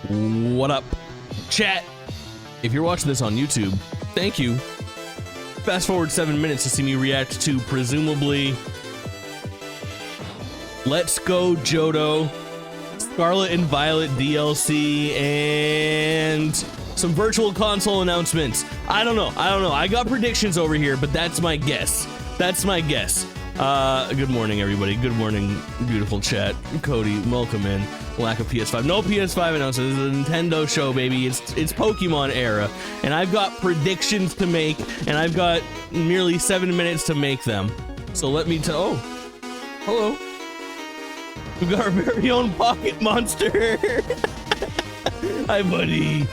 What up, chat? If you're watching this on YouTube, thank you. Fast forward 7 minutes to see me react to presumably Let's Go Johto, Scarlet and Violet DLC, and some virtual console announcements. I don't know. I got predictions over here, but that's my guess. Good morning, everybody. Good morning, beautiful chat. Cody, welcome in. Lack of PS5. No PS5 announcement. This is a Nintendo show, baby. It's Pokemon era, and I've got predictions to make, and I've got merely 7 minutes to make them. So let me tell. Oh, hello. We got our very own pocket monster. Hi, buddy.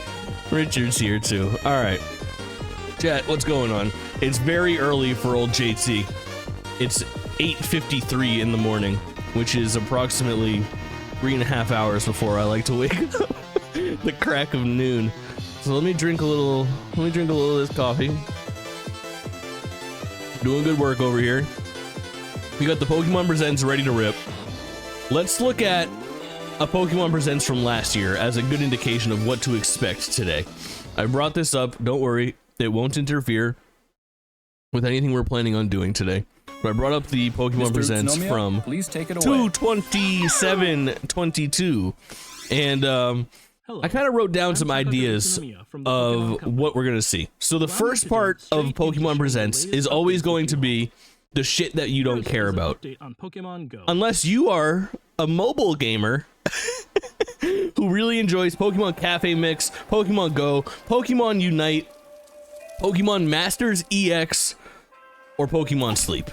Richard's here too. All right, chat. What's going on? It's very early for old JT. It's 8:53 in the morning, which is approximately 3.5 hours before I like to wake up. The crack of noon. So let me drink a little of this coffee. Doing good work over here. We got the Pokemon Presents ready to rip. Let's look at a Pokemon Presents from last year as a good indication of what to expect today. I brought this up, don't worry, it won't interfere with anything we're planning on doing today. But I brought up the Pokemon Presents from 2/27/22, and I kind of wrote down some ideas of what we're gonna see. So the first part of Pokemon Presents is always going to be the shit that you don't care about, unless you are a mobile gamer who really enjoys Pokemon Cafe Mix, Pokemon Go, Pokemon Unite, Pokemon Masters EX, or Pokemon Sleep.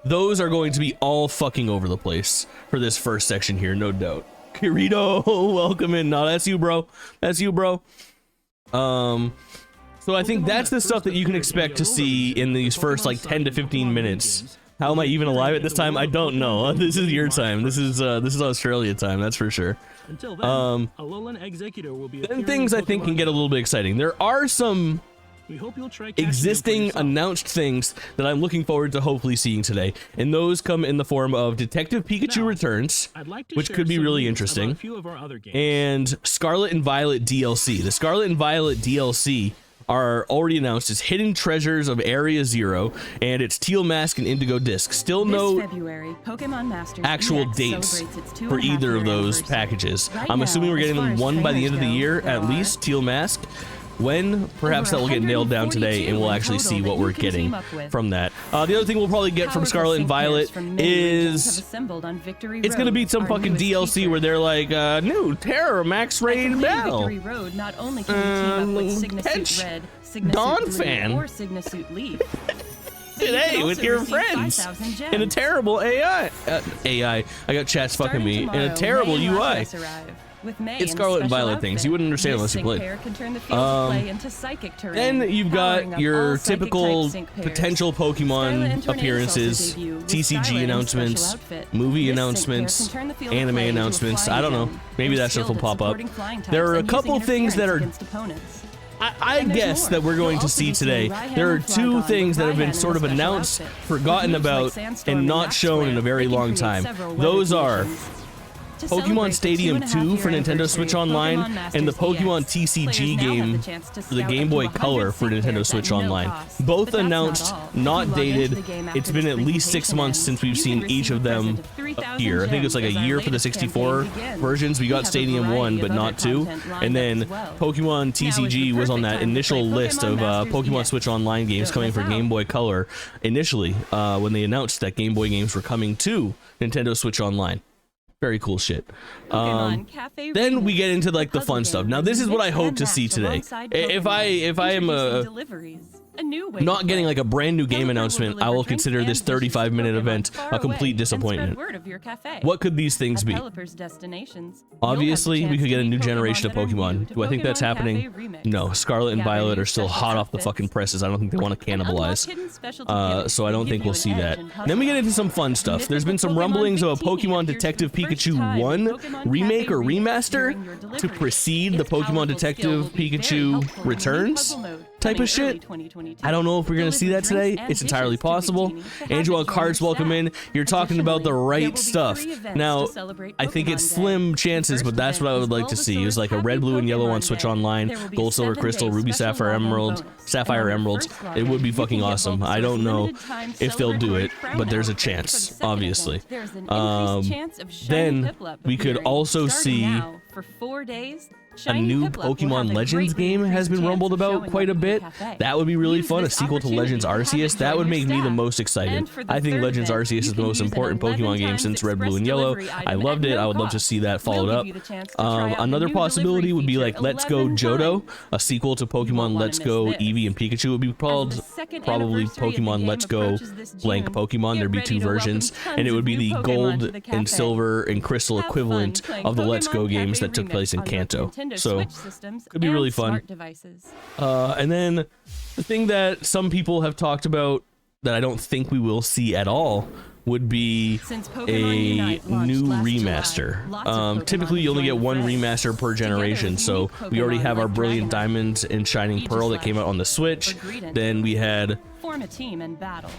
Those are going to be all fucking over the place for this first section here, no doubt. Kirito, welcome in. No, that's you, bro. That's you, bro. So I think that's the stuff that you can expect to see in these first like 10 to 15 minutes. How am I even alive at this time? I don't know. This is your time. This is Australia time, that's for sure. Then things I think can get a little bit exciting. There are some existing announced things that I'm looking forward to hopefully seeing today, and those come in the form of Detective Pikachu Returns, which could be really interesting, and Scarlet and Violet DLC. The Scarlet and Violet DLC are already announced as Hidden Treasures of Area Zero, and it's Teal Mask and Indigo Disc. Still no actual dates for either of those packages. I'm assuming we're getting them one by the end of the year, at least, Teal Mask. When, perhaps that will get nailed down today, and we'll actually see what we're getting from that. The other thing we'll probably get from Scarlet and Violet is it's gonna be some fucking DLC where they're like, new Terror Max Raid Battle. Catch Dawn Fan today with your friends in a terrible AI. I got chats fucking me in a terrible UI. It's Scarlet and Violet things. You wouldn't understand unless you played. Then you've got your typical potential Pokemon appearances, TCG announcements, movie announcements, anime announcements. I don't know. Maybe that stuff will pop up. There are a couple things that are... I guess that we're going to see today. There are two things that have been sort of announced, forgotten about, and not shown in a very long time. Those are Pokemon Stadium 2 for Nintendo Switch Online, and the Pokemon TCG game for the Game Boy Color for Nintendo Switch Online. Both announced, not dated. It's been at least 6 months since we've seen each of them appear. I think it's like a year for the 64 versions. We got Stadium 1, but not 2. And then Pokemon TCG was on that initial list of Pokemon Switch Online games coming for Game Boy Color initially, when they announced that Game Boy games were coming to Nintendo Switch Online. Very cool shit. Then we get into like the fun stuff. Now this is what I hope to see today. If I am not getting like a brand new game announcement, I will consider this 35-minute event a complete disappointment. What could these things be? Obviously, we could get a new generation of Pokemon. Do I think that's happening? No. Scarlet and Violet are still hot off the fucking presses. I don't think they want to cannibalize. So I don't think we'll see that. Then we get into some fun stuff. There's been some rumblings of a Pokemon Detective Pikachu 1 remake or remaster to precede the Pokemon Detective Pikachu Returns type of shit. I don't know if we're gonna see that today. It's entirely possible. Andrew on Cards, welcome in. You're talking about the right stuff. Now, I think it's slim chances, but that's what I would like to see. It was like a red, blue, and yellow on Switch Online, gold, silver, crystal, ruby, sapphire, emeralds. It would be fucking awesome. I don't know if they'll do it, but there's a chance, obviously. Then we could also see a new Pokemon Legends game has been rumbled about quite a bit. That would be really fun. A sequel to Legends Arceus. That would make me the most excited. I think Legends Arceus is the most important Pokemon game since Red, Blue, and Yellow. I loved it. I would love to see that followed up. Another possibility would be like Let's Go Johto, a sequel to Pokemon Let's Go Eevee and Pikachu. It would be called probably Pokemon Let's Go blank Pokemon. There'd be 2 versions, and it would be the gold and silver and crystal equivalent of the Let's Go games that took place in Kanto. So could be really fun. And then the thing that some people have talked about that I don't think we will see at all would be a new remaster. Typically you only get 1 remaster per generation, so we already have our Brilliant Diamond and Shining Pearl that came out on the Switch. Then we had form a team and battle.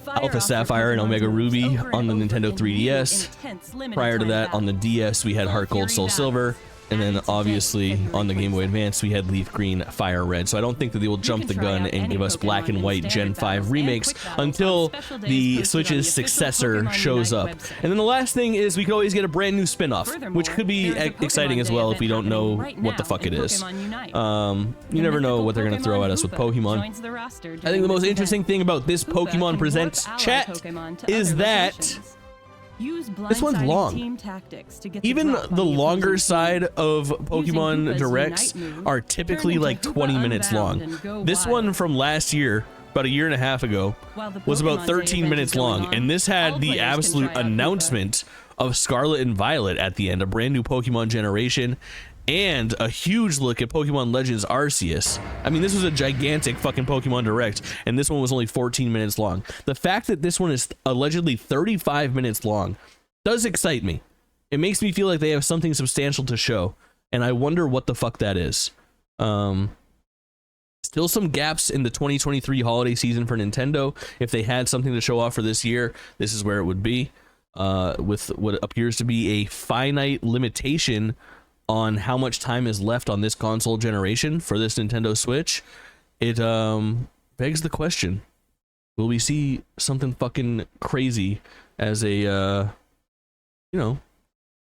Alpha Sapphire and Omega Ruby on the Nintendo 3DS. Prior to that, on the DS, we had Heart Gold, Soul Silver. And then obviously on the Game Boy Advance we had Leaf Green, Fire Red. So I don't think that they will jump the gun and give us Black and White Gen 5 remakes until the Switch's successor shows up. And then the last thing is we could always get a brand new spin-off, which could be exciting as well if we don't know what the fuck it is. You never know what they're going to throw at us with Pokemon. I think the most interesting thing about this Pokemon Presents chat is that this one's long. Even the longer side of Pokemon Directs are typically like 20 minutes long. This one from last year, about a year and a half ago, was about 13 minutes long, and this had the absolute announcement of Scarlet and Violet at the end, a brand new Pokemon generation, and a huge look at Pokemon Legends Arceus. I mean, this was a gigantic fucking Pokemon Direct, and this one was only 14 minutes long. The fact that this one is allegedly 35 minutes long does excite me. It makes me feel like they have something substantial to show, and I wonder what the fuck that is. Still some gaps in the 2023 holiday season for Nintendo. If they had something to show off for this year, this is where it would be, with what appears to be a finite limitation on how much time is left on this console generation for this Nintendo Switch. It begs the question, will we see something fucking crazy as a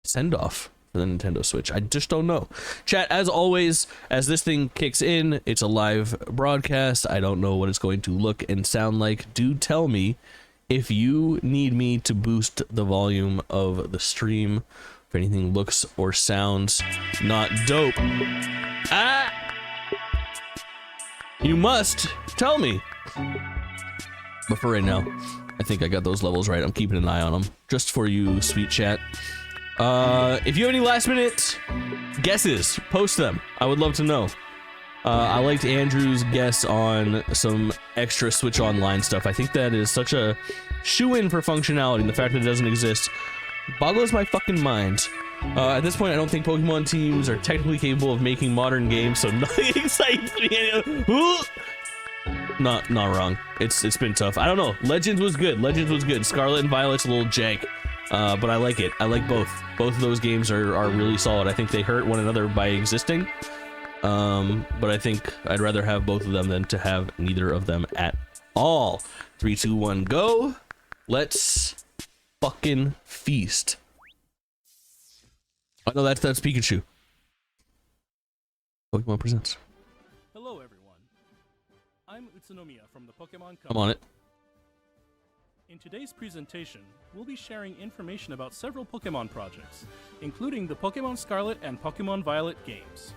send-off for the Nintendo Switch? I just don't know. Chat, as always, as this thing kicks in, it's a live broadcast. I don't know what it's going to look and sound like. Do tell me if you need me to boost the volume of the stream, if anything looks or sounds not dope. You must tell me. But for right now, I think I got those levels right. I'm keeping an eye on them just for you, sweet chat. If you have any last minute guesses, post them. I would love to know. I liked Andrew's guess on some extra Switch Online stuff. I think that is such a shoe-in for functionality, and the fact that it doesn't exist boggles my fucking mind. At this point, I don't think Pokemon teams are technically capable of making modern games, so nothing excites me. Not wrong. It's been tough. I don't know. Legends was good. Scarlet and Violet's a little jank, but I like it. I like both. Both of those games are really solid. I think they hurt one another by existing, but I think I'd rather have both of them than to have neither of them at all. 3, 2, 1, go. Let's fucking feast. Oh no, that's Pikachu. Pokemon Presents. Hello everyone. I'm Utsunomiya from the Pokemon Company. I'm on it. In today's presentation, we'll be sharing information about several Pokemon projects, including the Pokemon Scarlet and Pokemon Violet games.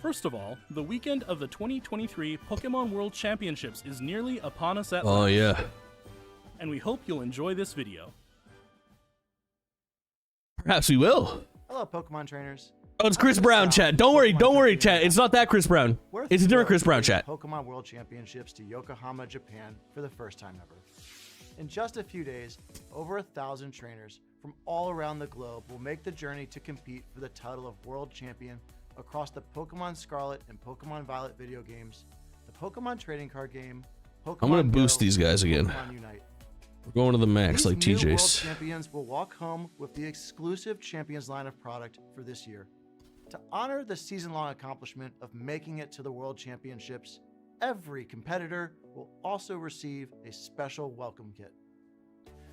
First of all, the weekend of the 2023 Pokemon World Championships is nearly upon us at last. Oh yeah. And we hope you'll enjoy this video. Perhaps we will. Hello, Pokemon trainers. Oh, it's Chris Brown, chat. Don't worry, chat. It's not that Chris Brown. It's a different Chris Brown, chat. Pokemon World Championships to Yokohama, Japan for the first time ever. In just a few days, over 1,000 trainers from all around the globe will make the journey to compete for the title of World Champion across the Pokemon Scarlet and Pokemon Violet video games, the Pokemon trading card game, Pokemon I'm gonna Go, boost these guys again. Pokemon Unite. We're going to the max These like new World TJ's. Champions will walk home with the exclusive Champions line of product for this year. To honor the season-long accomplishment of making it to the World Championships, every competitor will also receive a special welcome kit.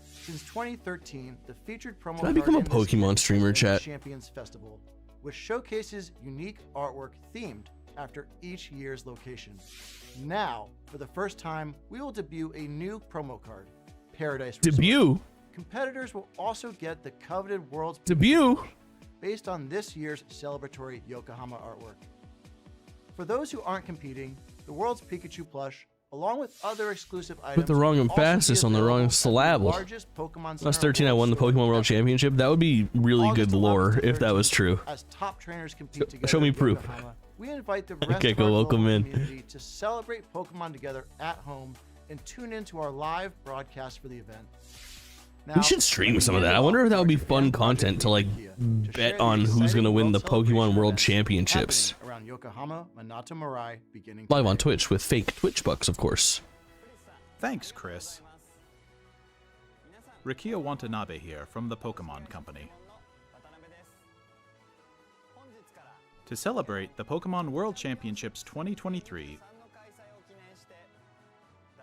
Since 2013, the featured promo Can I become a card in this Pokemon kit streamer, has been chat? Champions Festival, which showcases unique artwork themed after each year's location. Now, for the first time, we will debut a new promo card, Paradise Resort. Debut? Competitors will also get the coveted World's Debut? based on this year's celebratory Yokohama artwork. For those who aren't competing, the World's Pikachu plush, along with other exclusive items, Put the wrong will also be emphasis on the wrong available at the syllable. largest Pokemon When I was Center 13, I won the store Pokemon World ever. Championship. That would be really August good 11th lore to if that was 13th, true. As top trainers compete together Show me in proof. Yokohama, we invite the rest Okay, of our go welcome global in. community to celebrate Pokemon together at home and tune into our live broadcast for the event. Now, We should stream let some me of that. hand I it wonder off if that would be our fun Japan content to like project Wikia to share bet the on who's exciting gonna win the World Celebration Pokemon World events Championships. happening around Yokohama, Minato Mirai, beginning Live on today. Twitch with fake Twitch bucks, of course. Thanks, Chris. Rikiya Watanabe here from the Pokemon Company. To celebrate the Pokemon World Championships 2023,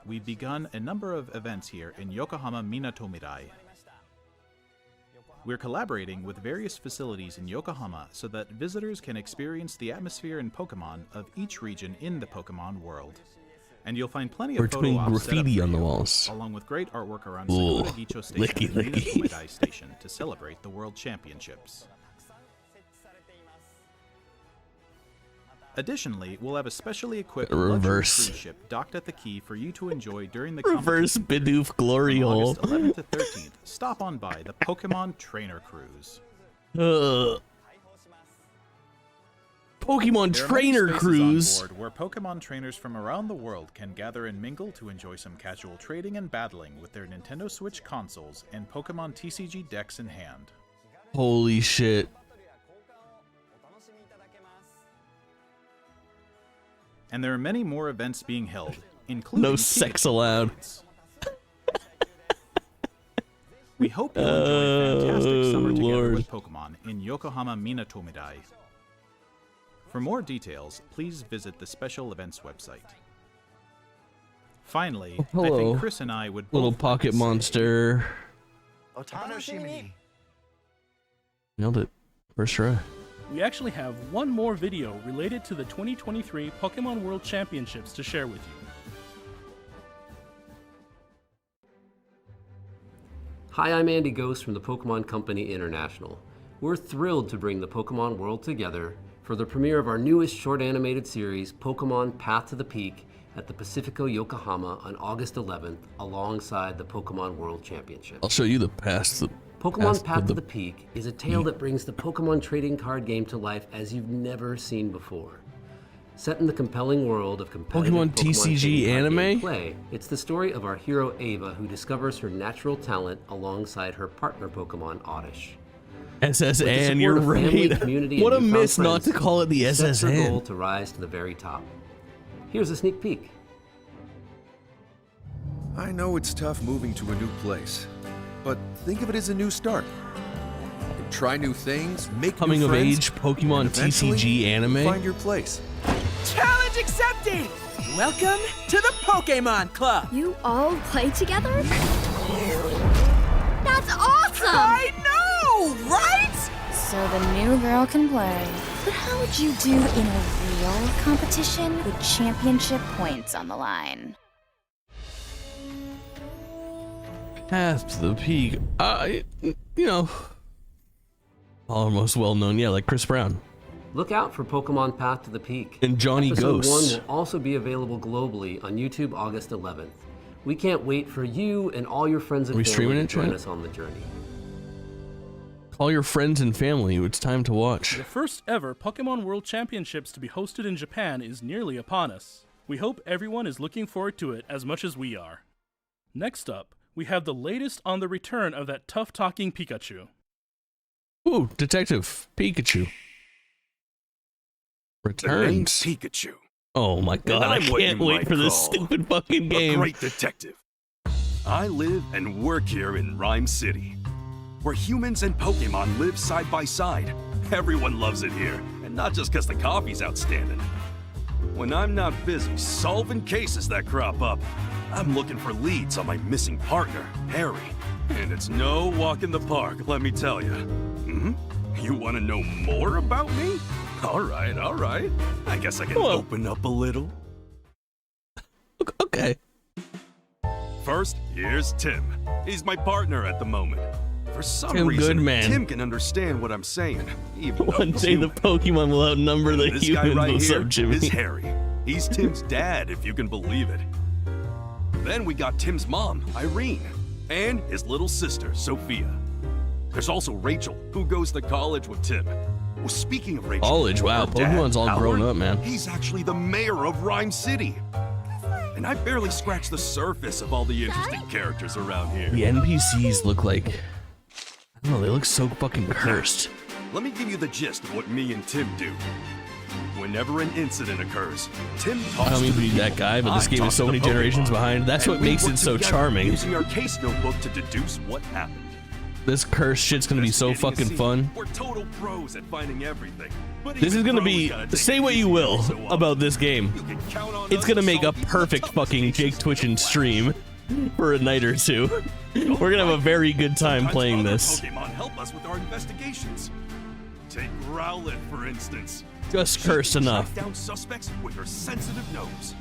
we've begun a number of events here in Yokohama Minato Mirai. We're collaborating with various facilities in Yokohama so that visitors can experience the atmosphere and Pokemon of each region in the Pokemon world. And you'll find plenty We're of photo doing ops set up graffiti for on the you, walls. along with great artwork around Ooh, Sakura Gicho Station licky, and licky. Minato Mirai Station to celebrate the World Championships. Additionally, we'll have a specially equipped luxury Reverse. cruise ship docked at the quay for you to enjoy during the Reverse competition. Bidoof glory From hole. August 11th to 13th, stop on by the Pokemon Trainer Cruise. Pokemon There are many Trainer spaces Cruise. on board where Pokemon trainers from around the world can gather and mingle to enjoy some casual trading and battling with their Nintendo Switch consoles and Pokemon TCG decks in hand. Holy shit. And there are many more events being held, including No Pikachu sex allowed. events. We hope you'll enjoy a fantastic summer together Lord. with Pokemon in Yokohama Minato Mirai. For more details, please visit the special events website. Finally, I hello, think Chris and I would both Little like to pocket say monster. Otano Shimini. Nailed it. First try. We actually have one more video related to the 2023 Pokemon World Championships to share with you. Hi, I'm Andy Ghost from the Pokemon Company International. We're thrilled to bring the Pokemon world together for the premiere of our newest short animated series, Pokemon Path to the Peak, at the Pacifico Yokohama on August 11th, alongside the Pokemon World Championship. I'll show you the past. Pokemon Path to the Peak is a tale that brings the Pokemon trading card game to life as you've never seen before. Set in the compelling world of competitive Pokemon TCG trading card anime? gameplay, it's the story of our hero Ava, who discovers her natural talent alongside her partner Pokemon Oddish. SSN, With the you're support of family, right. community, What a and newfound miss not to friends, call it the she sets her goal SSN. to rise to the very top. Here's a sneak peek. I know it's tough moving to a new place, but think of it as a new start. Try new things, make Coming new of friends, age Pokemon and eventually TCG anime. Find your place. Challenge accepted! Welcome to the Pokemon Club! You all play together? That's awesome! I know, right? So the new girl can play. But how would you do in a real competition with championship points on the line? Path to the Peak. You know, almost well known. Yeah, like Chris Brown Look out for Pokemon Path to the Peak. and Johnny Episode Ghost. 1 will also be available globally on YouTube August 11th. We can't wait for you and all your friends and Are we family streaming to it, join chat? us on the journey. Call your friends and family. It's time to watch. The first ever Pokemon World Championships to be hosted in Japan is nearly upon us. We hope everyone is looking forward to it as much as we are. Next up, we have the latest on the return of that tough-talking Pikachu. Ooh, Detective Pikachu returns. Pikachu. Oh my god, I can't wait for this stupid fucking game. A great detective. I live and work here in Rhyme City, where humans and Pokemon live side by side. Everyone loves it here, and not just because the coffee's outstanding. When I'm not busy solving cases that crop up, I'm looking for leads on my missing partner, Harry. And it's no walk in the park, let me tell you. You want to know more about me? All right. I guess I can open up a little. Okay. First, here's Tim. He's my partner at the moment. For some Tim reason, Goodman. Tim can understand what I'm saying. Even though One he's day the human. Pokemon will outnumber the This guy humans. right What's here up, Jimmy? is Harry. He's Tim's dad, if you can believe it. Then we got Tim's mom, Irene, and his little sister, Sophia. There's also Rachel, who goes to college with Tim. Well, speaking of Rachel, College, wow, her dad, Pokemon's all grown Howard, up, man. He's actually the mayor of Rhyme City. And I barely scratched the surface of all the interesting characters around here. The NPCs look like, I don't know, they look so fucking cursed. Let me give you the gist of what me and Tim do. Whenever an incident occurs, Tim talks I don't mean to to be the that people. guy, but this I game talk is so to many the generations Pokemon. behind. That's And what we makes work it so together charming. Using our case notebook to deduce what happened. This cursed shit's gonna be so Investigating a fucking scene, fun. We're total pros at finding everything. But This is even gonna pros be, gotta take say it what you easy will every so often. about this game. You can count on It's us gonna to make a solve even the perfect toughest fucking cases Jake Twitchin so stream for a night or two. We're gonna have a very good time Sometimes playing other this. Pokemon help us with our investigations. Take Rowlet, for instance. Just She cursed can enough. track down suspects with her sensitive nose.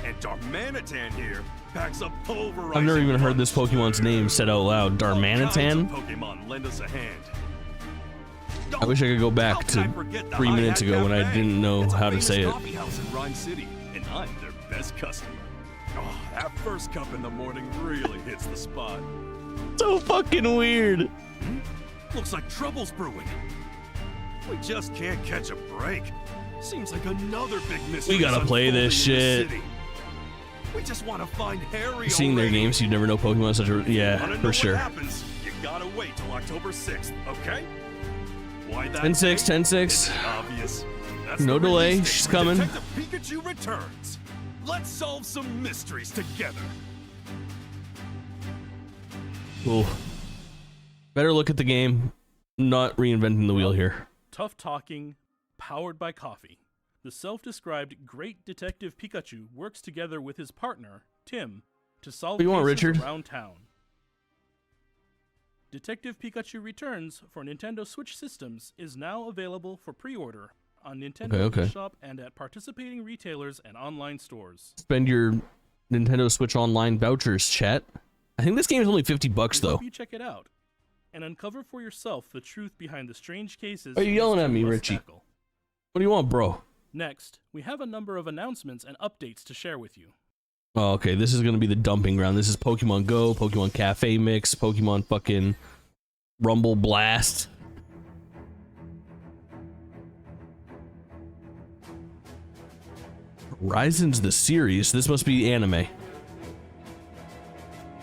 And Darmanitan here packs a pulverizing I've never even heard punch. this Pokemon's name said out loud. All kinds of Darmanitan? Pokemon lend us a hand. I wish I could go back How can I to forget the 3 minutes Hi-Hat ago when I Cafe? didn't know It's a how to famous say it. coffee house in Rhyme City, and I'm their best customer. Oh, that first cup in the morning really hits the spot. So fucking weird. Looks like trouble's brewing. We just can't catch a break. Seems like another big mystery. We gotta play this shit. We just want to find Harry. Seeing their already. games, you've never know Pokemon is such a, Wanna yeah, know for what sure. happens? You gotta wait till October 6th, okay? Why that 10-6, date? 10-6. It's obvious. That's No the delay, release date she's for coming. Detective Pikachu returns. Let's solve some mysteries together. Cool. Better look at the game, not reinventing the wheel here. Tough talking, powered by coffee. The self-described great detective Pikachu works together with his partner, Tim, to solve What do you want, cases Richard? around town. Detective Pikachu Returns for Nintendo Switch systems is now available for pre-order on Nintendo Okay. eShop and at participating retailers and online stores. Spend your Nintendo Switch Online vouchers, chat. I think this game is only $50 We though. hope you check it out and uncover for yourself the truth behind the strange cases. Why are you these yelling at two me, must Richie? tackle. What do you want, bro? Next, we have a number of announcements and updates to share with you. Oh, okay, this is gonna be the dumping ground. This is Pokemon Go, Pokemon Cafe Mix, Pokemon fucking Rumble Blast. Horizon's the series. This must be anime.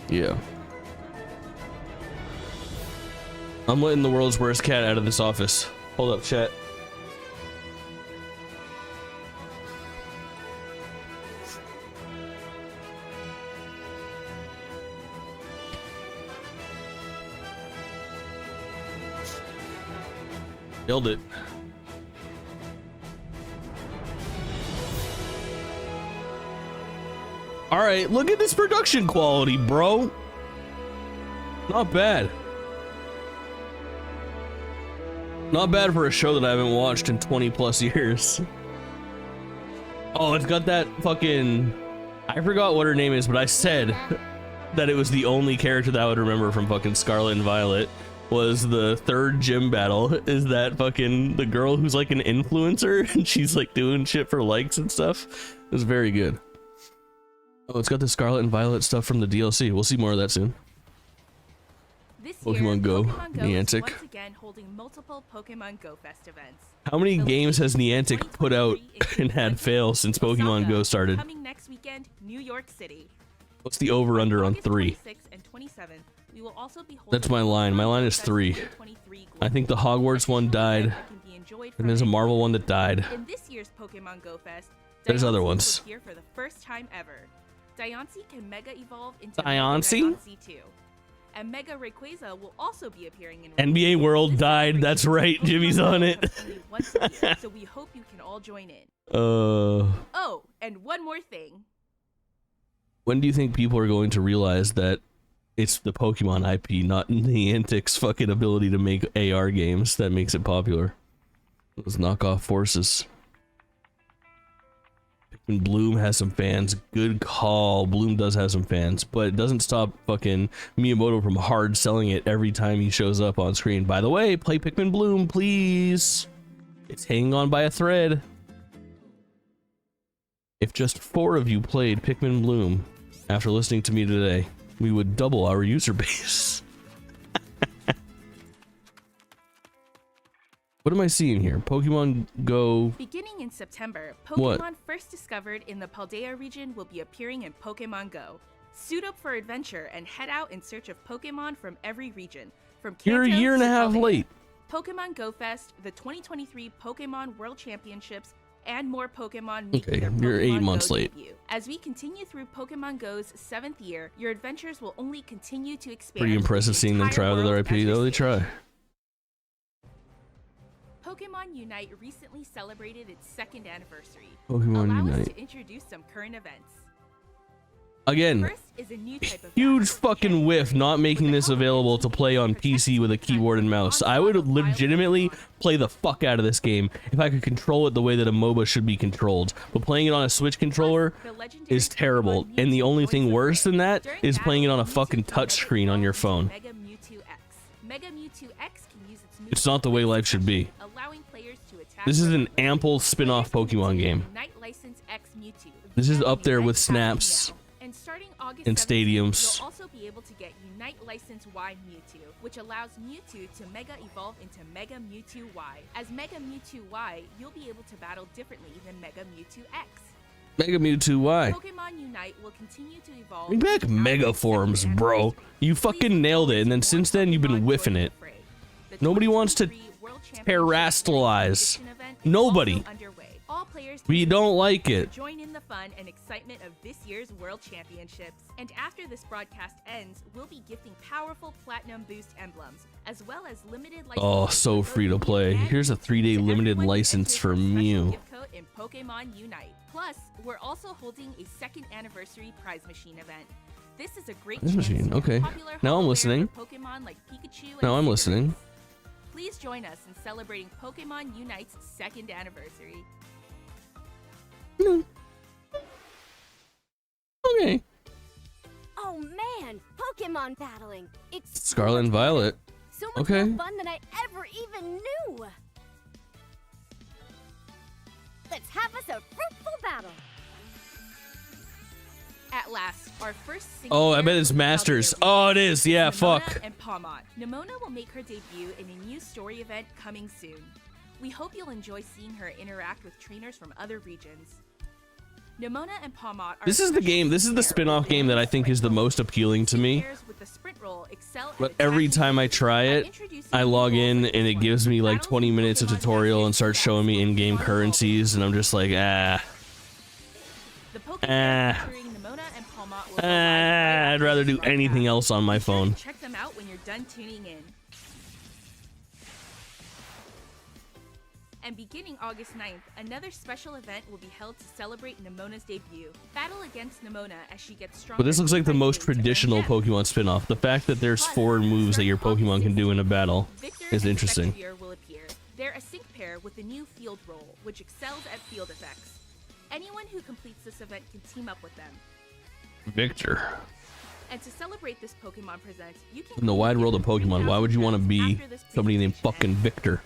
Yeah. I'm letting the world's worst cat out of this office. Hold up, chat. Killed it. All right, look at this production quality, bro. Not bad. Not bad for a show that I haven't watched in 20 plus years. Oh, it's got that fucking... I forgot what her name is, but I said that it was the only character that I would remember from fucking Scarlet and Violet. Was the third gym battle is that fucking the girl who's like an influencer and she's like doing shit for likes and stuff. It was very good. Oh, it's got the Scarlet and Violet stuff from the DLC. We'll see more of that soon. This Pokemon year, Go, Pokemon Go Niantic. is once again holding multiple Pokemon Go Fest events. How many The games has latest Niantic put out 2023 and had fail since Pokemon Osaka, Go started? Coming next weekend, New York City. What's the over-under on 3? And 27, we will also be That's my line. My line is 3. I think the Hogwarts one died, and there's a Marvel one that died. In this year's Pokemon Go Fest, There's other Diancie ones. will appear for the first time ever. Diancie can Mega Evolve into Diancie? Mega Diancie 2. And Mega Rayquaza will also be appearing in NBA World died. That's right. Jimmy's on it. only once a year, so we hope you can all join in. Oh, and one more thing. When do you think people are going to realize that it's the Pokemon IP, not Niantic's fucking ability to make AR games that makes it popular? Those knockoff forces. Pikmin Bloom has some fans. Good call. Bloom does have some fans, but it doesn't stop fucking Miyamoto from hard selling it every time he shows up on screen. By the way, play Pikmin Bloom, please. It's hanging on by a thread. If just 4 of you played Pikmin Bloom after listening to me today, we would double our user base. What am I seeing here? Pokemon Go. Beginning in September, What? Pokemon first discovered in the Paldea region will be appearing in Pokemon Go. Suit up for adventure and head out in search of Pokemon from every region. From You're a Kanto year and a to half Paldea. late. Pokemon Go Fest, the 2023 Pokemon World Championships, and more Pokemon meet Okay, their you're Pokemon 8 months Go late. debut. As we continue through Pokemon Go's 7th year, your adventures will only continue to expand. Pretty impressive seeing them try out their IP. Oh, they try. Pokemon Unite recently celebrated its 2nd anniversary. Pokemon Allow us Unite. to introduce some current events. Again, First is a new type of huge fucking whiff not making this available to play on PC with a keyboard and mouse. I would legitimately play the fuck out of this game if I could control it the way that a MOBA should be controlled. But playing it on a Switch controller is terrible. And the only thing worse than that is playing it on a fucking touchscreen on your phone. Mega Mewtwo X. Mega Mewtwo X can use its It's not the way life should be. allowing players to attack. This is an ample spin-off Pokemon game. Unite License X Mewtwo. This is up there with Snaps And starting August and 17th, stadiums. you'll also be able to get Unite License Y Mewtwo, which allows Mewtwo to Mega Evolve into Mega Mewtwo Y. As Mega Mewtwo Y, you'll be able to battle differently than MegaEwtwo X. Mega Mewtwo Y. Pokemon Unite will continue to evolve. Bring back Mega Forms, bro. You fucking nailed it, and then since then you've been whiffing it. Nobody wants to terrestrialize. Nobody. All players We don't like it. join in the fun and excitement of this year's World Championships. And after this broadcast ends, we'll be gifting powerful Platinum Boost emblems, as well as limited Oh, so free to play. Here's a 3-day limited license for Mew. gift code in Pokemon Unite. Plus, we're also holding a 2nd anniversary prize machine event. This is a great Prize chance machine, to get okay. popular Now I'm holo listening. rare Pokemon like Pikachu and Now I'm Cinderace. listening. Please join us in celebrating Pokemon Unite's 2nd anniversary. Okay. Oh man, Pokemon battling. It's Scarlet and Violet. so much Okay. more fun than I ever even knew. Let's have us a fruitful battle. At last, our first Oh, I bet it's Masters. Oh, it is. Yeah, fuck. And Pawmont. Nimona will make her debut in a new story event coming soon. We hope you'll enjoy seeing her interact with trainers from other regions. Nimona and Pawmont are This is the game. This is the spin-off game that I think is the most appealing to me. players with the sprint roll excel But at every attacking time I try it, I log in and it gives me like 20 minutes of tutorial and starts showing me in-game currencies, and I'm just like, ah. the Pokemon featuring Nimona and Pawmont will go live right I'd rather do anything else on my phone. Check them out when you're done tuning in. And beginning August 9th, another special event will be held to celebrate Nimona's debut. Battle against Nimona as she gets stronger. But this looks like the most traditional Pokemon spin-off. The fact that there's foreign moves that your Pokemon can do in a battle is interesting. Victor will appear. They're a sync pair with the new field roll, which excels at field effects. Anyone who completes this event can team up with them. Victor. And to celebrate this Pokemon Presents, you can In the wide world of Pokemon, why would you want to be somebody named fucking Victor?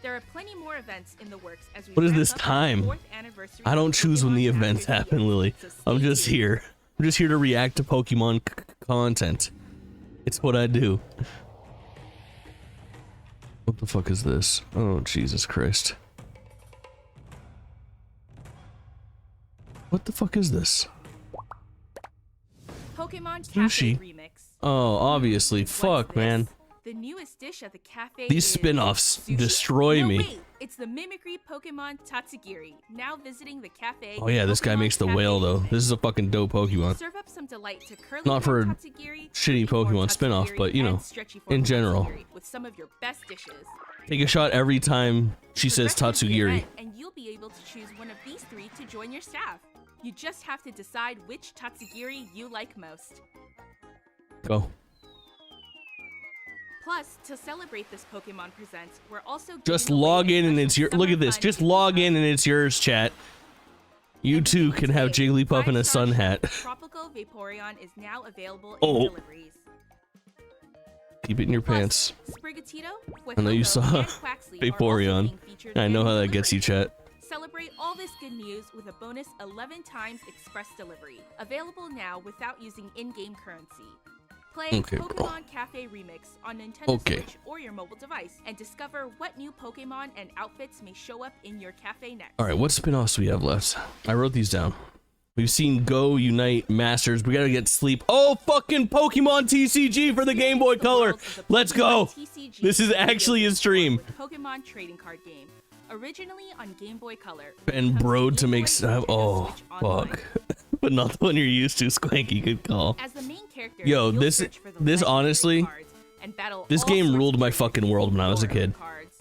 There are plenty more events in the works as we What is wrap this up our time? 4th anniversary I don't of choose when the Pokemon events Masters happen, yet. Lily. So stay I'm just tuned. here. I'm just here to react to Pokemon content. It's what I do. What the fuck is this? Oh, Jesus Christ. What the fuck is this? Pokemon Sushi. Cafe Remix. Oh, obviously. What's Fuck, this? man. The newest dish at the cafe These is spin-offs sushi? destroy No, me. wait. It's the mimicry Pokemon Tatsugiri, now visiting the cafe. Oh yeah, this guy Pokemon makes the Cafe whale though. Remix. This is a fucking dope Pokemon. Serve up some delight to curly Not for a form Tatsugiri, shitty tricky form Pokemon spin-off, Tatsugiri, but you know, and stretchy form in general. Tatsugiri with some of your best dishes. Take a shot every time she says Progress with the Tatsugiri. event, and you'll be able to choose one of these 3 to join your staff. You just have to decide which Tatsugiri you like most. Go. Plus, to celebrate this Pokemon Presents, we're also Just giving away log a in and special it's your. Look summer at this. fun Just gift log card. in and it's yours, chat. You too can have Jigglypuff in a sun hat. Tropical Vaporeon is now available in Oh. deliveries. Keep it in your pants. Sprigatito, I know you Fuecoco, saw and Quaxley are also Vaporeon. being featured I know in how that gets you, deliveries. chat. Celebrate all this good news with a bonus 11 times express delivery. Available now without using in-game currency. Play Okay, bro. Pokemon Cafe Remix on Nintendo Okay. Switch or your mobile device and discover what new Pokemon and outfits may show up in your cafe next. All right, what spin-offs do we have left? I wrote these down. We've seen Go, Unite, Masters. We gotta get Sleep. Oh, fucking Pokemon TCG for the Game Boy Color. Let's go. TCG This is actually a stream. with Pokemon trading card game. Originally on Game Boy Color. And Broad to make stuff. Oh, fuck. But not the one you're used to, Squanky. Good call. As the main character, Yo, you'll this search for the this legendary honestly, cards and battle this all game sorts ruled of my different fucking world when I was a kid. cards.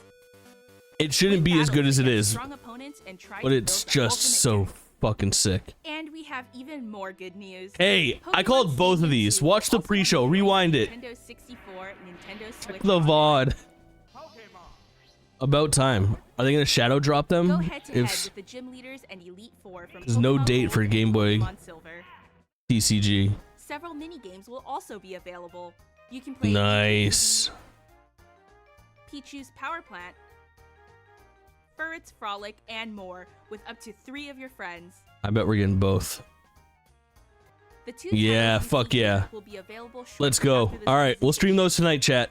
It shouldn't Win be as good battles as it against is, strong opponents and try but to it's build the just ultimate so fucking sick. And we have even more good news. Hey, I Pokemon called both of these. Watch the pre-show. Rewind it. Nintendo 64, Nintendo Switch. Check the VOD. About time. Are they gonna shadow drop them? Go head to head If with the gym leaders and Elite Four from there's no Pokemon date Gold for and Game Boy Pokemon Silver. TCG. Several mini games will also be available. You can play Nice. Pichu's Power Plant, Furret's Frolic, and more with up to 3 of your friends. I bet we're getting both. The 2 Yeah, titles fuck yeah. will be available Let's shortly go. after this All right, we'll stream those tonight, chat.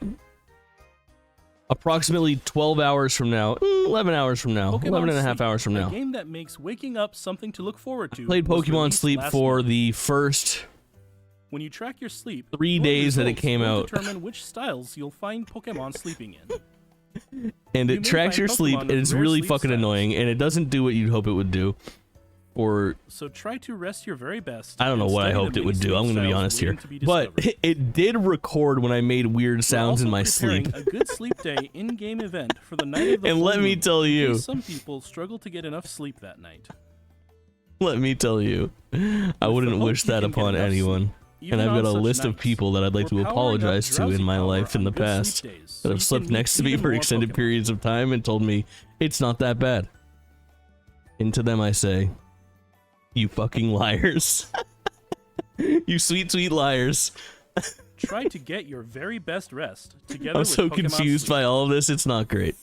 Approximately 12 hours from now. 11 hours from now. Pokemon 11 and a half Sleep, hours from a now. game that makes waking up something to look forward to. Played was Pokemon released Sleep last for month. the first When you track your sleep, 3 your days that it results came will out. determine which styles you'll find Pokemon sleeping in. And You it may tracks find your sleep, Pokemon and with it's rare really sleep fucking styles. annoying, and it doesn't do what you'd hope it would do. Or So try to rest your very best. I don't know and what I study the hoped it many would do. sleep I'm going to be styles honest here. waiting to be But discovered. it did record when I made weird sounds in We're my also preparing sleep. a good sleep day in-game event for the night of the And full let me moon, tell in you. case some people struggle to get enough sleep that night. Let me tell you. I wouldn't hope wish you that can get upon enough anyone. sleep, And even I've got a on such list of nights. people that I'd like We're to powering up apologize to in drowsy my power life in on the good sleep past days, that so have you slept can next to meet me even for more extended Pokemon. periods of time and told me it's not that bad. And to them I say, you fucking liars. You sweet, sweet liars. Try to get your very best rest together I'm with so Pokemon confused Sleep. by all of this, it's not great.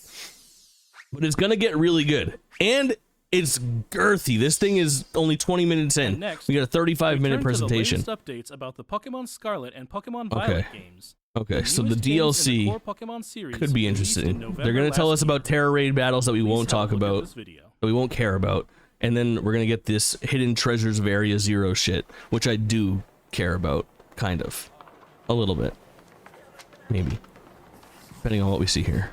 But it's gonna get really good. And it's girthy. This thing is only 20 minutes in. And next, We got a 35-minute return presentation. To the latest updates about the Pokemon Scarlet and Pokemon Violet games. Okay, so the newest games in DLC core Pokemon series could be released in interesting. November They're gonna tell last us about Terra Raid battles that we won't have a talk look at about, this video. that we won't care about, and then we're gonna get this Hidden Treasures of Area Zero shit, which I do care about, kind of, a little bit, maybe, depending on what we see here.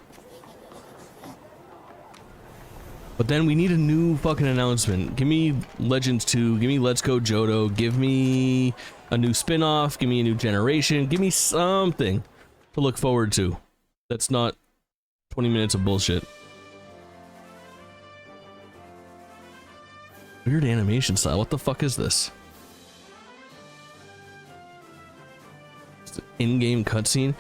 But then we need a new fucking announcement. Give me Legends 2, give me Let's Go Johto, give me a new spin-off, give me a new generation, give me something to look forward to. That's not 20 minutes of bullshit. Weird animation style. What the fuck is this? It's an in-game cutscene.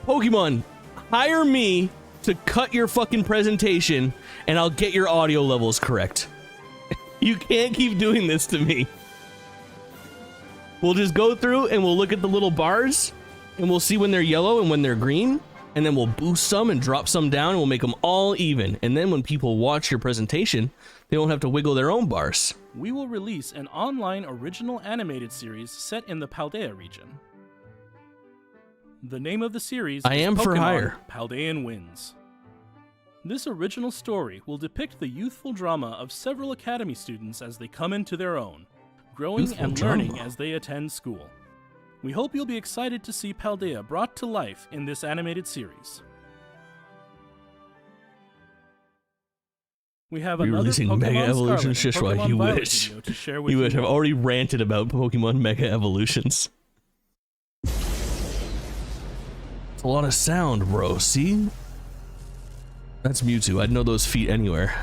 Pokemon, hire me to cut your fucking presentation and I'll get your audio levels correct. You can't keep doing this to me. We'll just go through and we'll look at the little bars and we'll see when they're yellow and when they're green, and then we'll boost some and drop some down and we'll make them all even. And then when people watch your presentation, they won't have to wiggle their own bars. We will release an online original animated series set in the Paldea region. The name of the series I is am for Pokemon hire. Paldean Winds. This original story will depict the youthful drama of several academy students as they come into their own, growing Youthful and learning drama. as they attend school. We hope you'll be excited to see Paldea brought to life in this animated series. We have another Releasing Pokemon Mega Evolution Scarlet and Shishwa. Pokemon You Violet wish. video to share with You wish. I've all. already ranted about Pokemon Mega Evolutions. It's a lot of sound, bro. See? That's Mewtwo. I'd know those feet anywhere.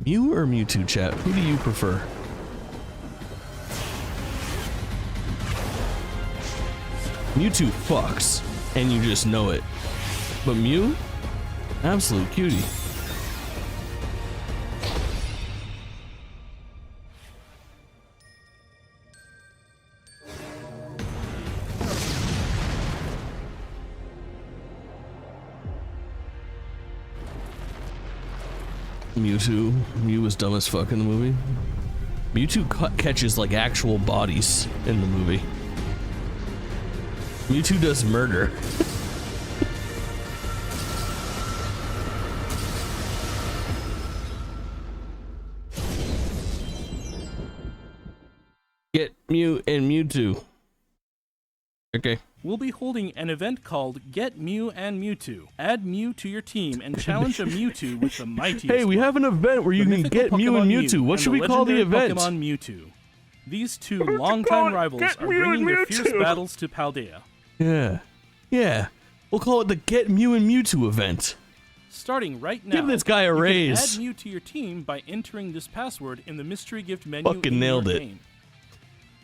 Mew or Mewtwo, chat? Who do you prefer? Mewtwo fucks, and you just know it. But Mew? Absolute cutie. Mew was dumb as fuck in the movie. Mewtwo catches like actual bodies in the movie. Mewtwo does murder. Get Mew and Mewtwo. Okay. We'll be holding an event called Get Mew and Mewtwo. Add Mew to your team and challenge a Mewtwo with the mightiest. Hey, we have an event where you can get Mew and Mewtwo. What should we call the event? Pokemon Mewtwo. These two longtime rivals are bringing their fierce battles to Paldea. Yeah. Yeah. We'll call it the Get Mew and Mewtwo event. Starting right now, Give this guy a raise. You can add Mew to your team by entering this password in the mystery gift menu. Fucking in nailed your it. game.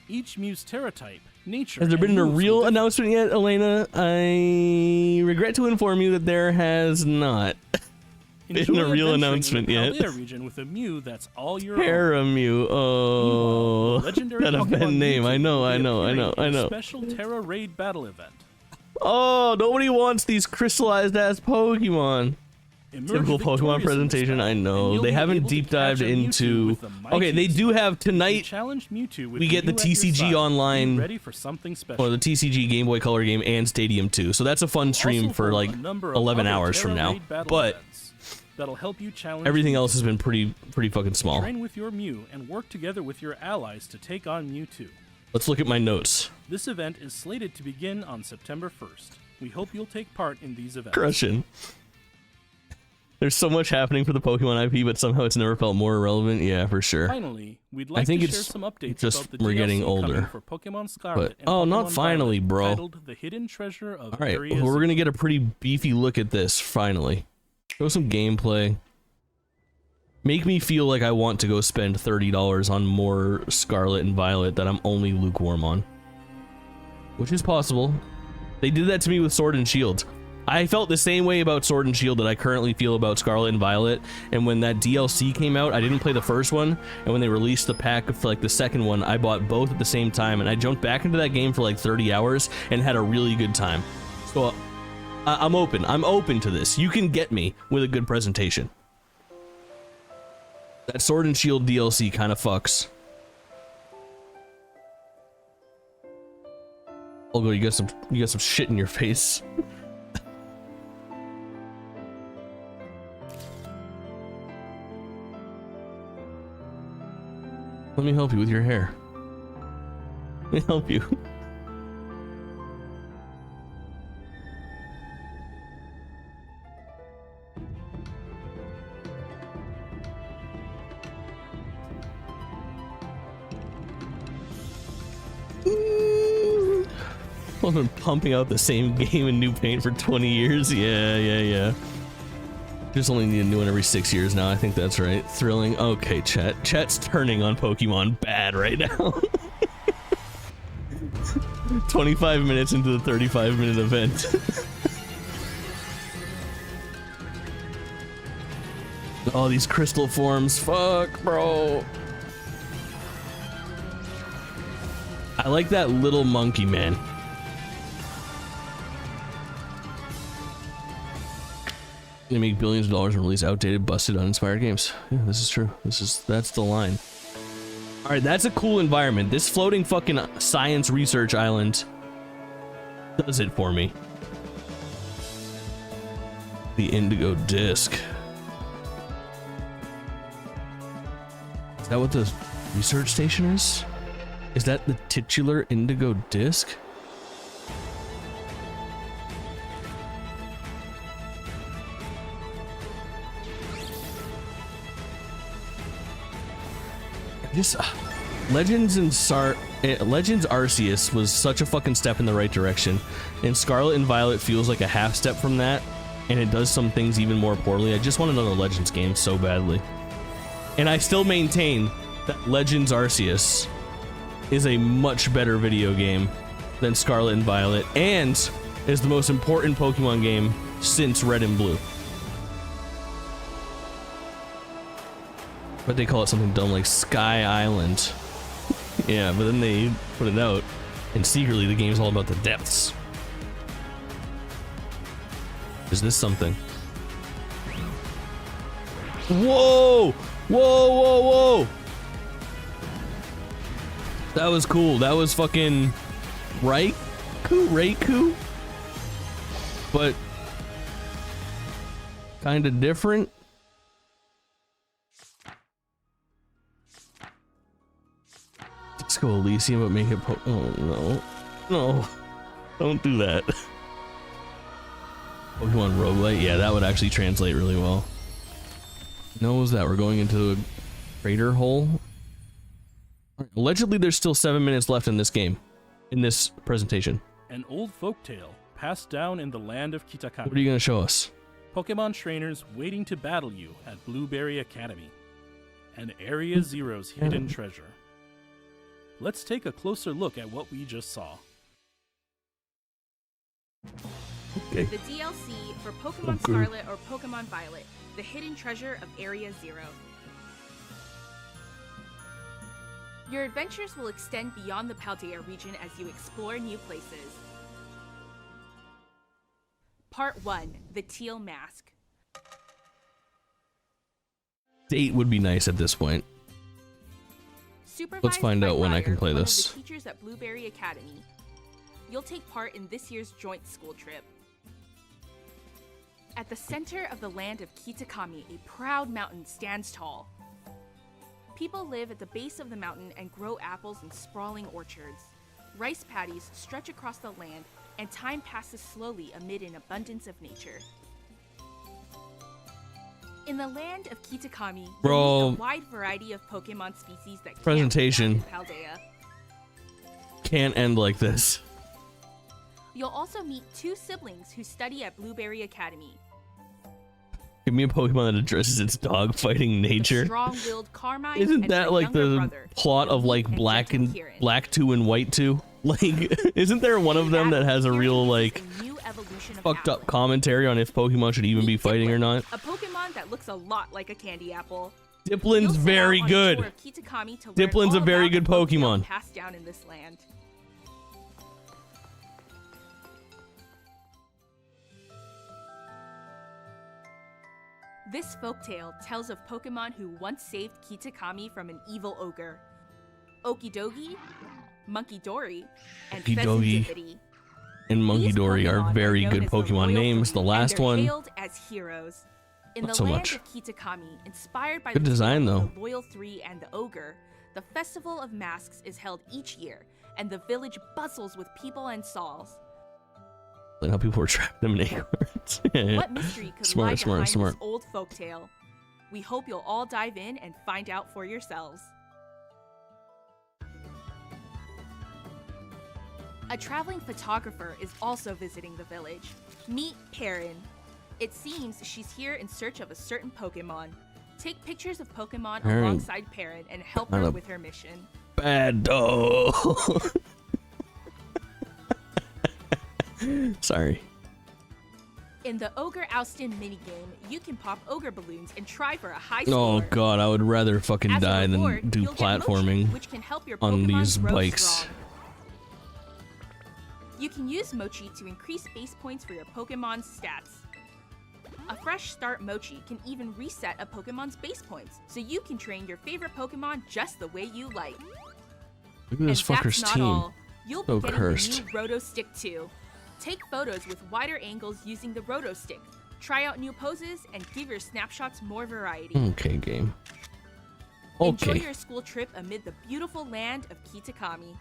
Each Mew's Terra type, nature, Has there and been a moves real will announcement yet, Elena? I regret to inform you that there has not been enjoy a real adventuring announcement in the yet. Paldea region with a Mew that's all your own. Paramew. Oh, Meanwhile, the legendary that Pokemon event name. Mewtwo I know, will I be know, I appearing know, in I a know. Special Terra Raid battle event. Oh, nobody wants these crystallized ass Pokemon. Emerge Typical Pokemon victorious in this presentation. battle, I and know you'll they be haven't able to deep dived catch a Mewtwo into. with the Okay, they mightiest do have You tonight. challenge Mewtwo with We get the Mew at your TCG side. Online, Be ready for something special. or the TCG Game Boy Color game and Stadium 2. So that's a fun stream Also for hold like a number of 11 other hours Terra from now. Raid battle But events that'll help you challenge everything Mewtwo. else has been pretty fucking small. Train with your Mew and work together with your allies to take on Mewtwo. Let's look at my notes. This event is slated to begin on September 1st. We hope you'll take part in these events. Crushing. There's so much happening for the Pokemon IP, but somehow it's never felt more relevant. Yeah, for sure. Finally, we'd like think to it's share some updates just about the we're DLC getting coming older. for Pokemon Scarlet and Oh, Pokemon not finally, Violet, bro. titled The Hidden Treasure of All right, Area well, we're Zero. gonna get a pretty beefy look at this finally. Show some gameplay. Make me feel like I want to go spend $30 on more Scarlet and Violet that I'm only lukewarm on, which is possible. They did that to me with Sword and Shield. I felt the same way about Sword and Shield that I currently feel about Scarlet and Violet, and when that DLC came out, I didn't play the first one, and when they released the pack for like the second one, I bought both at the same time, and I jumped back into that game for like 30 hours and had a really good time. So I'm open to this. You can get me with a good presentation. That Sword and Shield DLC kind of fucks. Olgo, you got some shit in your face. Let me help you with your hair. Let me help you. I've been pumping out the same game in new paint for 20 years. Yeah. Just only need a new one every 6 years now. I think that's right. Thrilling. Okay, chat. Chat's turning on Pokemon bad right now. 25 minutes into the 35-minute event. All these crystal forms. Fuck, bro. I like that little monkey, man. They make billions of dollars and release outdated, busted, uninspired games. Yeah, this is true. That's the line. All right, that's a cool environment. This floating fucking science research island does it for me. The indigo disc. Is that what the research station is? Is that the titular indigo disc? This Legends Arceus was such a fucking step in the right direction, and Scarlet and Violet feels like a half step from that, and it does some things even more poorly. I just want another Legends game so badly. And I still maintain that Legends Arceus is a much better video game than Scarlet and Violet, and is the most important Pokemon game since Red and Blue. But they call it something dumb like Sky Island. Yeah, but then they put it out, and secretly the game's all about the depths. Is this something? Whoa! Whoa, whoa, whoa! That was cool. That was fucking Raikou? But kind of different. Let's go Elysium, but make it oh no. No. Don't do that. Pokemon roguelite? Yeah, that would actually translate really well. Knows that we're going into a crater hole. Allegedly, there's still 7 minutes left in this game, in this presentation. An old folktale passed down in the land of Kitakami. What are you going to show us? Pokemon trainers waiting to battle you at Blueberry Academy. And Area Zero's hidden treasure. Let's take a closer look at what we just saw. Okay. The DLC for Pokemon Scarlet or Pokemon Violet, the hidden treasure of Area Zero. Your adventures will extend beyond the Paldea region as you explore new places. Part 1, the Teal Mask. Date would be nice at this point. Let's find out when I can play this. One of the teachers at Blueberry Academy. You'll take part in this year's joint school trip. At the center of the land of Kitakami, a proud mountain stands tall. People live at the base of the mountain and grow apples in sprawling orchards. Rice paddies stretch across the land, and time passes slowly amid an abundance of nature. In the land of Kitakami, Bro, a wide variety of Pokemon species that presentation can't be found in Paldea. Can't end like this. You'll also meet two siblings who study at Blueberry Academy. Give me a Pokemon that addresses its dog fighting nature. Strong-willed Carmine. Isn't that like the plot of like Black 2 and White 2? Like, isn't there one of them that has a real like fucked up commentary on if Pokemon should even be fighting or not? A Pokemon that looks a lot like a candy apple. Diplin's very good. Diplin's a very good Pokemon. Passed down in this land. This folktale tells of Pokemon who once saved Kitakami from an evil ogre. Okidogi, Munkidori, and Pheasantipity. And Munkidori are very good Pokemon names. The last one, hailed as heroes. In not the so land much. of Kitakami, inspired by Good the design, tale of though. the Loyal Three and the Ogre, the Festival of Masks is held each year, and the village bustles with people and stalls. And how people were trapped in acorns. What mystery could lie behind this old folktale? We hope you'll all dive in and find out for yourselves. A traveling photographer is also visiting the village. Meet Perrin. It seems she's here in search of a certain Pokemon. Take pictures of Pokemon alongside Perrin and help her with her mission. Bad dog. Sorry. In the Ogre Oustin minigame, you can pop Ogre balloons and try for a high Oh score. god, I would rather fucking As a die reward, than do you'll get platforming Mochi, which can help your on Pokemon these grow bikes. strong. You can use Mochi to increase base points for your Pokemon's stats. A Fresh Start Mochi can even reset a Pokemon's base points, so you can train your favorite Pokemon just the way you like. Look at this and fucker's that's not team. all. You'll be getting cursed. the new Roto Stick too. Take photos with wider angles using the Roto Stick. Try out new poses and give your snapshots more variety. Okay, game. Enjoy Okay. your school trip amid the beautiful land of Kitakami.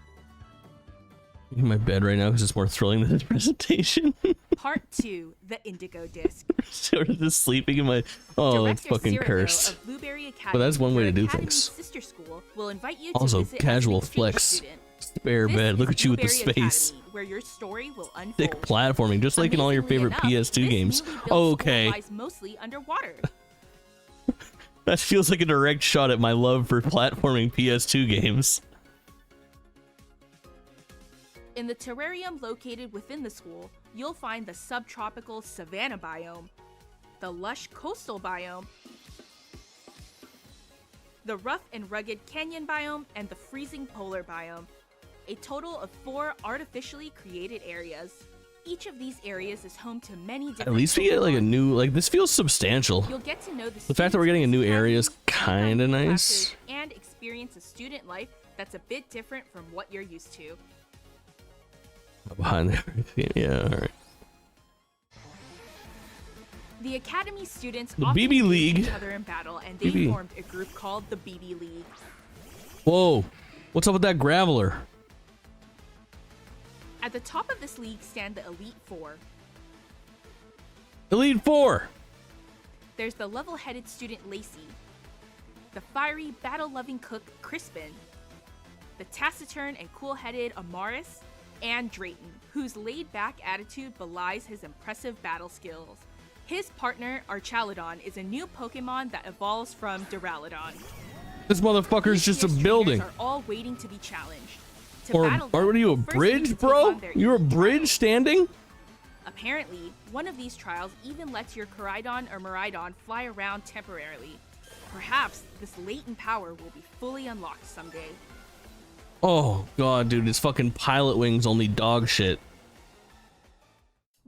I'm in my bed right now because it's more thrilling than this presentation. Part 2, the Indigo Disc. Sort of just sleeping in my. Oh, that's Director fucking Cyrano cursed. of Blueberry Academy, But that's one way your to do Academy's things. Sister school will invite you to Also, visit as an casual exchange flex. student. Spare This bed. Look is at you with the Blueberry space. Academy, where your story will unfold. Thick platforming, just like in all your favorite Amazingly enough, PS2 this games. newly built school Okay. lies mostly underwater. That feels like a direct shot at my love for platforming PS2 games. In the terrarium located within the school, you'll find the subtropical savanna biome, the lush coastal biome, the rough and rugged canyon biome, and the freezing polar biome. A total of 4 artificially created areas. Each of these areas is home to many different At least we get like a new, like this feels substantial. You'll get to know The fact that we're getting a new area is kind of nice. and experience a student life that's a bit different from what you're used to. Behind there, yeah, all right. The Academy students The often BB face League. each other in battle, and they BB. formed a group called the BB League. Whoa, what's up with that Graveler? At the top of this league stand the Elite Four. Elite Four. There's the level-headed student Lacey, the fiery, battle-loving cook Crispin, the taciturn and cool-headed Amaris, and Drayton, whose laid-back attitude belies his impressive battle skills. His partner, Archaludon, is a new Pokemon that evolves from Duraludon. This motherfucker's just a building. Are all waiting to be challenged. To Or battle are them, you a first you need to bridge, take bro? on their You're a each bridge trial. standing? Apparently, one of these trials even lets your Koraidon or Miraidon fly around temporarily. Perhaps this latent power will be fully unlocked someday. Oh god, dude, his fucking pilot wings only dog shit.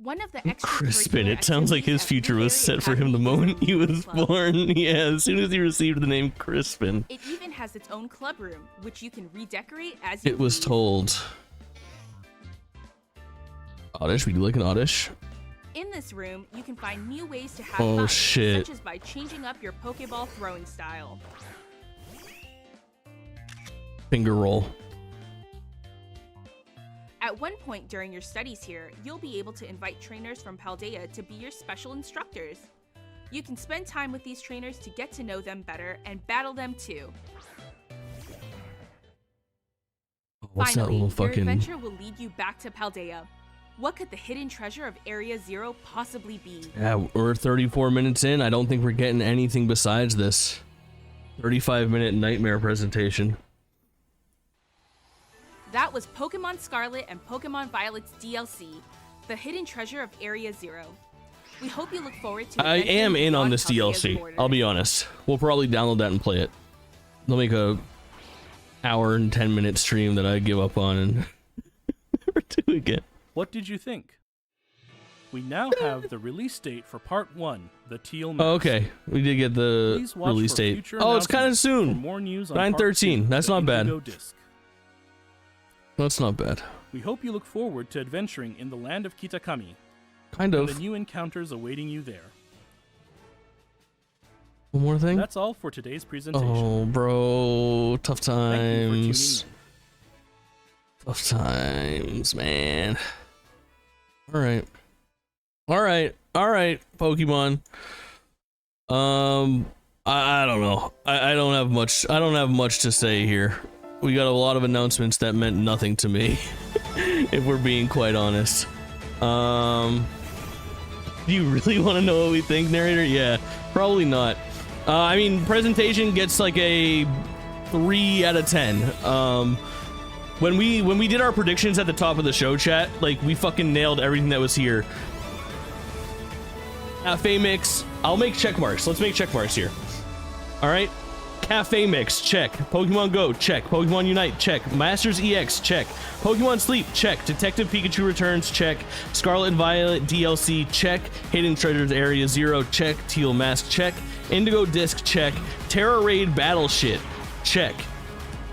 One of the Crispin, extracurricular it sounds like his activities at future was Blueberry set for him the Academy moment he is was Club. born. Yeah, as soon as he received the name Crispin. It even has its own club room, which you can redecorate as you It was please. told. Oddish, we like an Oddish. In this room, you can find new ways to have Oh, fun, shit. such as by changing up your Pokeball throwing style. Finger roll. At one point during your studies here, you'll be able to invite trainers from Paldea to be your special instructors. You can spend time with these trainers to get to know them better and battle them too. What's Finally, that little your fucking... adventure will lead you back to Paldea. What could the hidden treasure of Area Zero possibly be? Yeah, we're 34 minutes in. I don't think we're getting anything besides this 35-minute nightmare presentation. That was Pokemon Scarlet and Pokemon Violet's DLC, The Hidden Treasure of Area Zero. We hope you look forward to I am in on beyond this Paldea's DLC. borders. I'll be honest. We'll probably download that and play it. They'll make a hour and 10-minute stream that I give up on and never do again. What did you think? We now have the release date for Part 1, the Teal Mist. Oh, okay, we did get the Please watch release for date. future Oh, it's kind of announcements soon. for more news on Part 9/13. 2, That's the not bad. Indigo Disc. That's not bad. We hope you look forward to adventuring in the land of Kitakami Kind and of. the new encounters awaiting you there. One more thing. That's all for today's presentation. Oh, bro, tough Thank you for tuning times. Tough times, man. All right, Pokemon. I don't know. I don't have much. I don't have much to say here. We got a lot of announcements that meant nothing to me, if we're being quite honest. Do you really want to know what we think, narrator? Yeah, probably not. I mean, presentation gets like a 3 out of 10. When we did our predictions at the top of the show, chat, like we fucking nailed everything that was here. Famix, I'll make check marks. Let's make check marks here. All right. Cafe Mix, check. Pokemon Go, check. Pokemon Unite, check. Masters EX, check. Pokemon Sleep, check. Detective Pikachu Returns, check. Scarlet and Violet DLC, check. Hidden Treasures Area 0, check. Teal Mask, check. Indigo Disc, check. Terra Raid Battle Shit, check.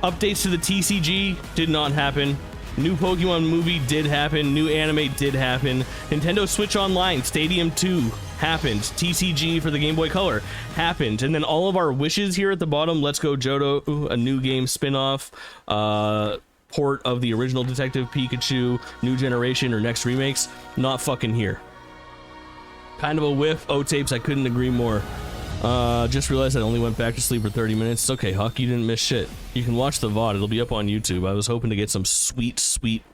Updates to the TCG did not happen. New Pokemon movie did happen. New anime did happen. Nintendo Switch Online Stadium 2 happened. TCG for the Game Boy Color happened. And then all of our wishes here at the bottom. Let's Go Johto, a new game spin-off, port of the original Detective Pikachu, new generation or next remakes, not fucking here. Kind of a whiff. O-Tapes, I couldn't agree more. Just realized I only went back to sleep for 30 minutes. It's okay, Huck, you didn't miss shit. You can watch the VOD, it'll be up on YouTube. I was hoping to get some sweet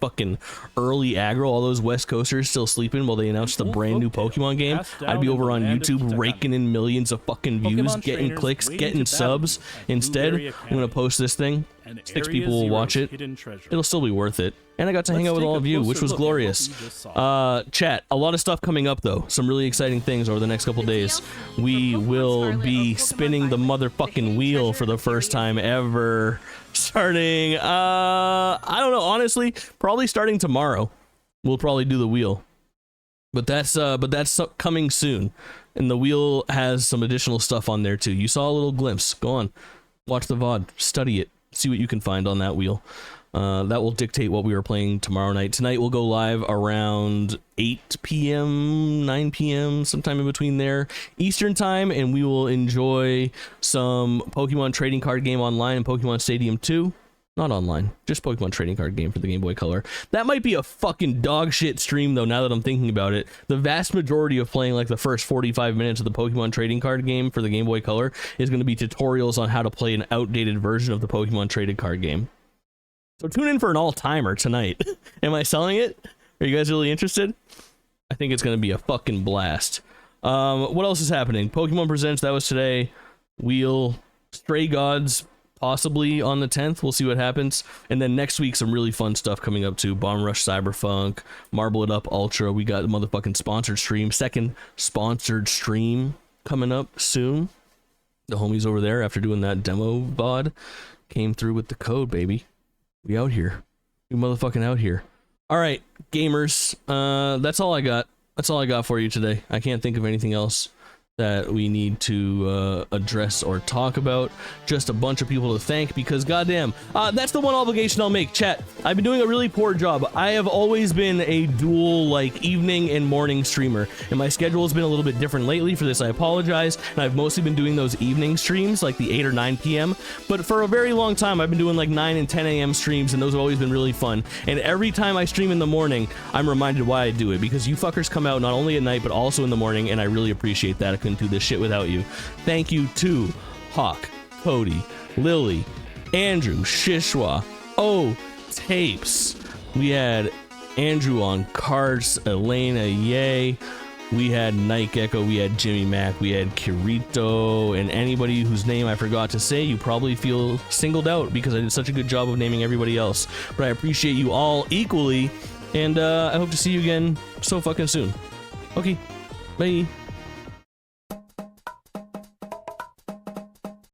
fucking early aggro, all those West Coasters still sleeping while they announced the brand new Pokemon game. I'd be over on YouTube raking in millions of fucking views, getting clicks, getting subs. Instead, I'm gonna post this thing. 6 people will watch it. It'll still be worth it. And I got to hang out with all of you, which was glorious. Chat, a lot of stuff coming up though. Some really exciting things over the next couple days. We will be spinning the motherfucking wheel for the first time ever. Starting, I don't know, honestly, probably starting tomorrow. We'll probably do the wheel. But that's coming soon. And the wheel has some additional stuff on there too. You saw a little glimpse. Go on, watch the VOD, study it. See what you can find on that wheel. That will dictate what we are playing tomorrow night. Tonight we'll go live around 8 p.m., 9 p.m., sometime in between there, Eastern time, and we will enjoy some Pokemon trading card game online and Pokemon Stadium 2. Not online, just Pokemon trading card game for the Game Boy Color. That might be a fucking dog shit stream though, now that I'm thinking about it. The vast majority of playing like the first 45 minutes of the Pokemon trading card game for the Game Boy Color is going to be tutorials on how to play an outdated version of the Pokemon trading card game. So tune in for an all-timer tonight. Am I selling it? Are you guys really interested? I think it's going to be a fucking blast. What else is happening? Pokemon Presents, that was today. Wheel, Stray Gods, possibly on the 10th. We'll see what happens. And then next week, some really fun stuff coming up too. Bomb Rush Cyberpunk, Marble It Up Ultra. We got the motherfucking sponsored stream. Second sponsored stream coming up soon. The homies over there, after doing that demo VOD, came through with the code, baby. We out here. We motherfucking out here. All right, gamers. That's all I got. That's all I got for you today. I can't think of anything else that we need to address or talk about. Just a bunch of people to thank because goddamn, that's the one obligation I'll make. Chat, I've been doing a really poor job. I have always been a dual like evening and morning streamer, and my schedule has been a little bit different lately. For this I apologize, and I've mostly been doing those evening streams like the 8 or 9 p.m. but for a very long time I've been doing like 9 and 10 a.m. streams, and those have always been really fun. And every time I stream in the morning I'm reminded why I do it, because you fuckers come out not only at night but also in the morning, and I really appreciate that. I couldn't do this shit without you. Thank you to Hawk, Cody, Lily, Andrew, Shishwa, O-Tapes. We had Andrew on cards, Elena, yay. We had Night Gecko, we had Jimmy Mac, we had Kirito, and anybody whose name I forgot to say, you probably feel singled out because I did such a good job of naming everybody else. But I appreciate you all equally, and I hope to see you again so fucking soon. Okay, bye.